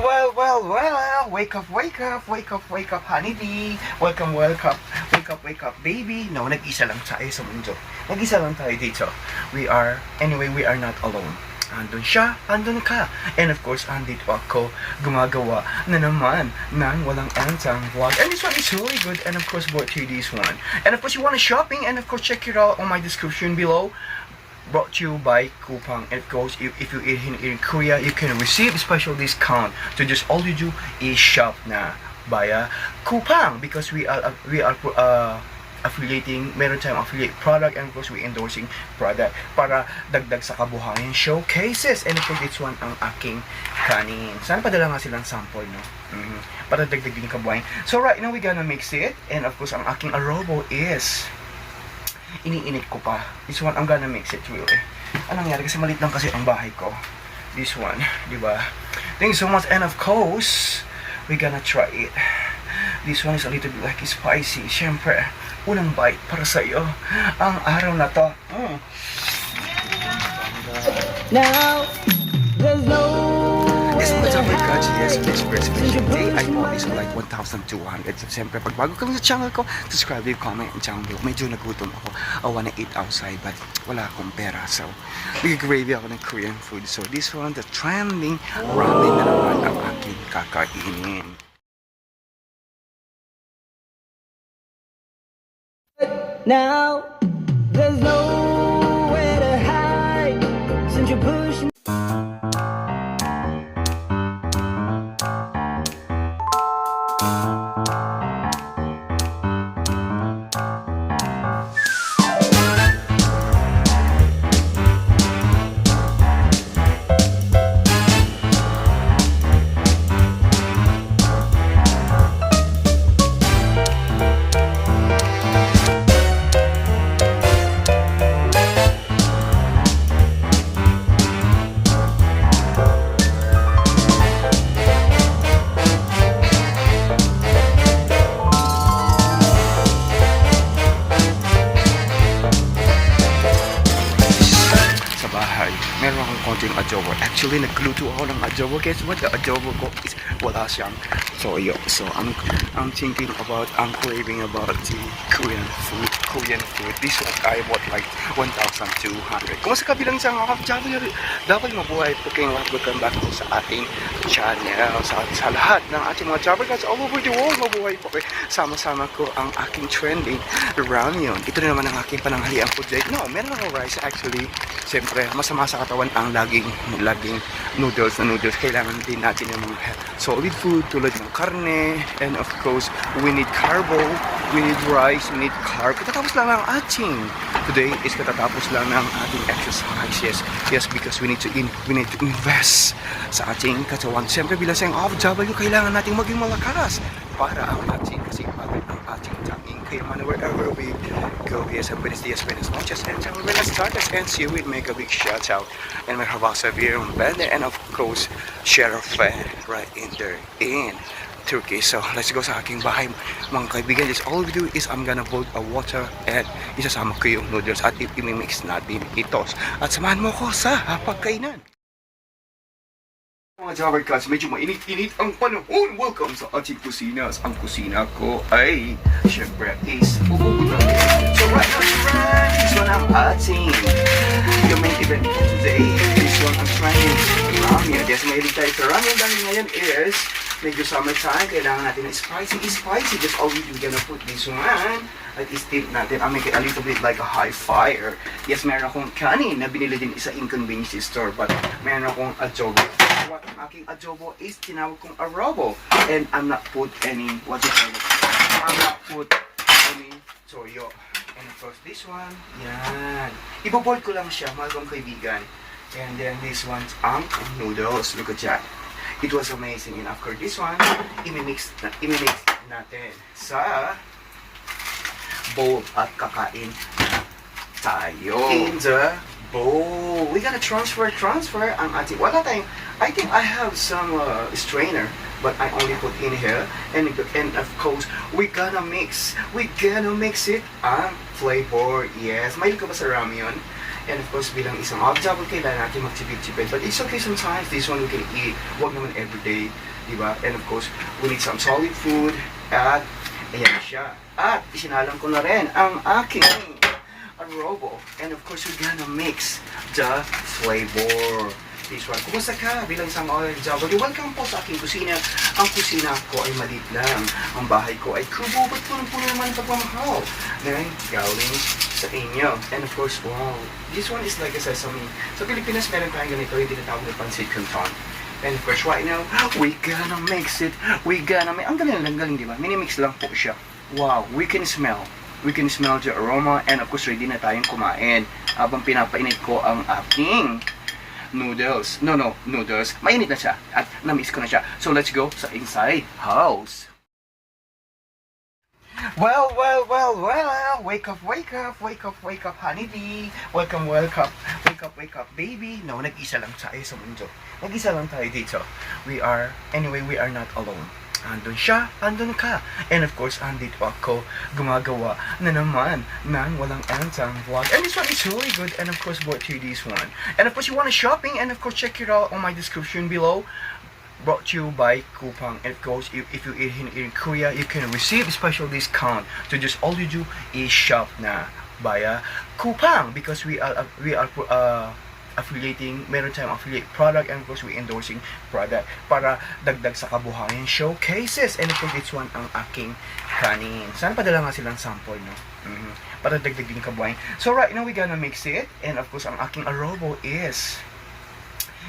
Well, wake up, honeybee. Welcome, wake up, baby. No, nag-isa lang tayo sa mundo. Nag-isa lang tayo dito. We are not alone. Andun siya, andun ka. And of course, andito ako, gumagawa na naman ng walang entang vlog. And this one is really good. And of course, brought to you this one. And of course, you want to shopping. And of course, check it out on my description below. Brought to you by Coupang. And of course, if you're in Korea, you can receive special discount. So just all you do is shop na via Coupang because we are affiliating, meron tayong affiliate product, and of course we endorsing product para dagdag sa kabuhayan showcases. And of course this one ang aking kanin. Sana padala nga silang sample, no? Para dagdag din kabuhayan. So right now we gonna mix it, and of course ang aking adobo is iniinit ko pa. This one, I'm gonna mix it really. Anong nangyari? Kasi malit lang kasi ang bahay ko. This one, di ba? Thank you so much. And of course, we gonna try it. This one is a little bit like spicy. Siyempre, unang bite para sa iyo. Ang araw na to. Now, there's no Yes, what's up, guys? Yes, this special day. I bought this for like 1,200. So, siyempre, pag bago kami sa channel ko, subscribe, leave, comment, and channel below. Medyo nagutom ako. I wanna eat outside, but wala akong pera. So, nag-gravy ako ng Korean food. So, this one, the trending ramen na naman ang aking kakainin. Now, there's nowhere to hide since you're pushing. Meron akong konting adobo. Actually, nagluto ako ng adobo. Guess what? The adobo ko is wala siyang toyo. So, I'm thinking about, I'm craving about the Korean food. This one, I bought like 1,200. Kung sa kabilang isang dapat mabuhay po kayong lahat. Welcome back po sa ating channel. Sa lahat ng ating mga travel guys all over the world, mabuhay po kayo. Sama-sama ko ang aking trending ramyun. Ito na naman ang aking pananghalian food day. No, meron akong rice actually. Siyempre, masama sa katawan ang laging noodles. Kailangan din natin ng mga solid food tulad ng karne, and of course we need carbo, we need rice, we need carb. Katatapos lang ang ating today is katatapos lang ng ating exercise. Yes, because we need to invest sa ating katawan. Siyempre bilang sa OFW, kailangan nating maging malakas para ang ating kasipagan, ang ating tanging kaya man wherever we go. Yes, buenos dias, buenas noches, and let's start this and see we make a big shout out and merhaba sa Virum Bende, and of course Sheriff right in there in Turkey. So let's go sa aking bahay mga kaibigan. This all we do is I'm gonna boil a water and isasama ko yung noodles at i-mix natin ito at samahan mo ko sa pagkainan. Mga Jabber Cats, medyo mainit-init ang panahon. Welcome sa ating kusina. Ang kusina ko ay syempre is pupupunta. So right now, this one ang ating yung main event today. This one ang trying ramen. Yes, mahilig tayo sa ramen dahil ngayon is medyo summertime. Kailangan natin ng spicy. Just all we do, gonna put this one at i-steam natin. I'll make it a little bit like a high fire. Yes, meron akong kanin na binili din sa inconvenience store, but meron akong adobo. What ang aking adobo is tinawag kong adobo, and I'm not put any I'm not put any toyo. And of course this one, yan, iboboil ko lang siya mga kaibigan. And then this one's ang noodles. Look at that, it was amazing. And after this one, imimix natin sa bowl at kakain tayo. In the bowl, we gotta transfer ang ating, wala tayong, I think I have some strainer, but I only put in here, and of course we gonna mix it ang flavor. Yes, mahilig ka ba sa ramyun? And of course, bilang isang obstacle, kailangan natin magtipid-tipid. But it's okay sometimes. This one we can eat. Huwag naman everyday. diba? And of course, we need some solid food. At, ayan siya. At, isinalang ko na rin ang aking adobo. And of course, we're gonna mix the flavor. This one. Kumusta ka bilang isang OFW? Welcome po sa aking kusina. Ang kusina ko ay maliit lang. Ang bahay ko ay kubo. Ba't punong-puno naman ang pagmamahal? Ngayon, galing sa inyo. And of course, wow. This one is like a sesame. Sa Pilipinas, meron tayong ganito. Yung tinatawag na pancit canton. And of course, right now, we gonna mix it. Ang galing, di ba? Minimix lang po siya. Wow, we can smell the aroma. And of course, ready na tayong kumain. Habang pinapainit ko ang aking noodles. Noodles. Mainit na siya. At na-mix ko na siya. So, let's go sa inside house. Well. Wake up, honeybee. Welcome. Wake up, baby. No, nag-isa lang tayo sa mundo. Nag-isa lang tayo dito. We are not alone. Andun siya, andun ka. And of course, andito ako, gumagawa na naman ng walang antang vlog. And this one is really good. And of course, brought to you this one. And of course, you want to shopping. And of course, check it out on my description below. Brought to you by Coupang. And of course, if you eat in Korea, you can receive special discount. So just all you do is shop na via Coupang. Because we are affiliating, meron tayong affiliate product, and of course we endorsing product para dagdag sa kabuhayan showcases. And of course it's one ang aking kanin. Sana padala nga silang sample, no? Para dagdag din kabuhayan. So right now we gonna mix it, and of course ang aking adobo is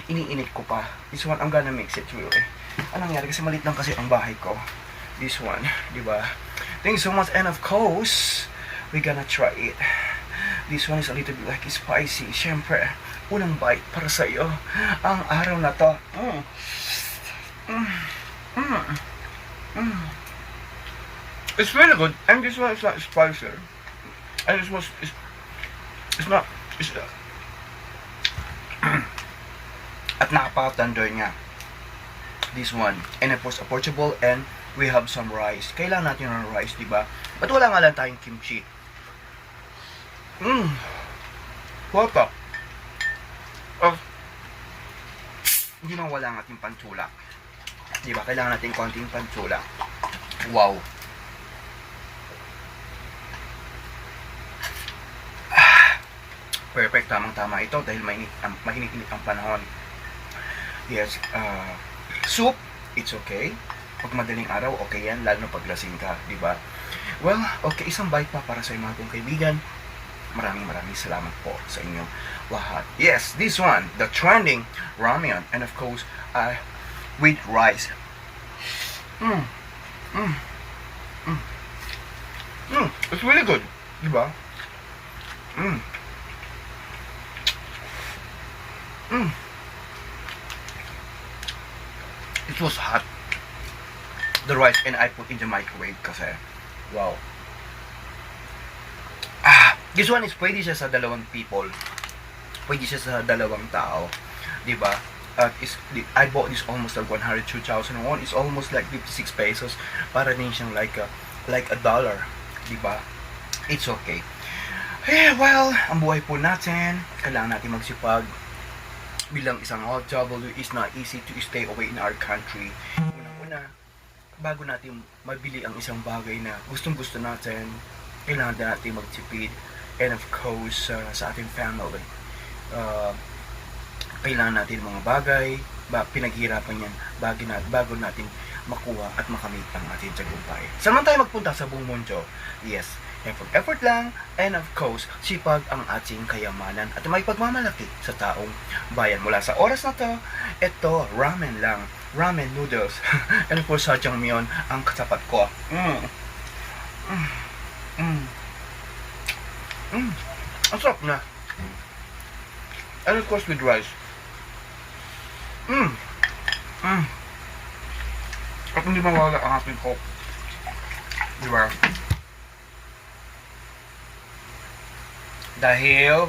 iniinit ko pa. This one I'm gonna mix it really. Anong nangyari kasi malit lang kasi ang bahay ko. This one, di ba? Thank you so much. And of course we gonna try it. This one is a little bit like spicy. Syempre, unang bite para sa iyo ang araw na to. It's really good, and this one is not spicy, and this one it's not at napakatanda niya. This one, and of course approachable, and we have some rice. Kailangan natin ng rice, di ba? But wala nga lang tayong kimchi. What the? Hindi mawala ang ating pantulak. Diba? Kailangan natin konting pantulak. Wow. Perfect. Tamang-tama ito dahil mahinit-init ang panahon. Yes. Soup, it's okay. Pag madaling araw, okay yan. Lalo na pag lasing ka. Diba? Well, okay. Isang bite pa para sa mga kong kaibigan. Maraming salamat po sa inyo lahat. Yes, this one, the trending ramen, and of course, with rice. It's really good, diba? It was hot, the rice, and I put in the microwave kasi, wow. This one is pwede siya sa dalawang people. Pwede siya sa dalawang tao. Diba? I bought this almost like 102,000 won. It's almost like 56 pesos. Para din siyang like a dollar. Diba? It's okay. Well, ang buhay po natin, kailangan natin magsipag. Bilang isang OFW, it's not easy to stay away in our country. Una-una, bago natin mabili ang isang bagay na gustong-gusto natin, kailangan natin magtipid. And of course, sa ating family, kailangan natin mga bagay, pinaghihirapan yan bago natin makuha at makamit ang ating tagumpay. Saan man tayo magpunta sa buong mundo? Yes, effort lang, and of course, sipag ang ating kayamanan at may pagmamalaki sa taong bayan. Mula sa oras na to, ito, ramen lang, ramen noodles, and of course, jjajangmyeon ang katapat ko. Ang sarap na. And of course with rice. At hindi mawala ang ating coke. Diba? Dahil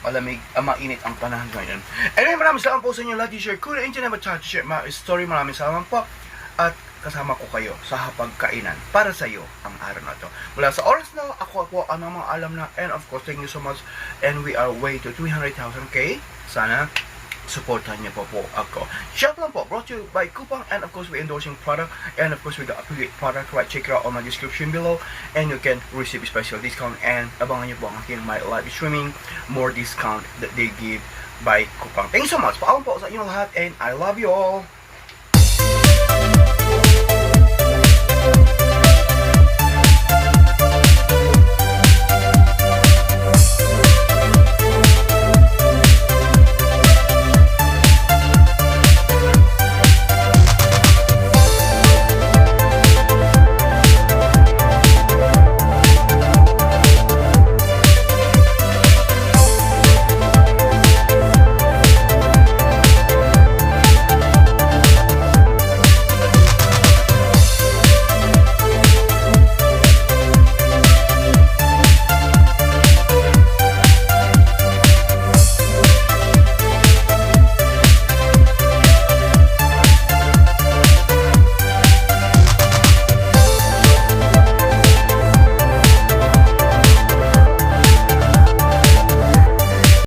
malamig, mainit ang panahon ngayon. Anyway, maraming salamat po sa inyo lahat. I-share ko na internet at share my story. Maraming salamat po. At kasama ko kayo sa hapagkainan para sa iyo ang araw na to. Mula sa oras na ako po ang mga alam na, and of course thank you so much, and we are way to 300,000k. Sana supportan niyo po ako. Shop lang po, brought to you by Coupang, and of course we endorsing product, and of course we got affiliate product, right? Check it out on my description below, and you can receive a special discount, and abangan niyo po ang aking my live streaming, more discount that they give by Coupang. Thank you so much. Paalam po sa inyo lahat, and I love you all.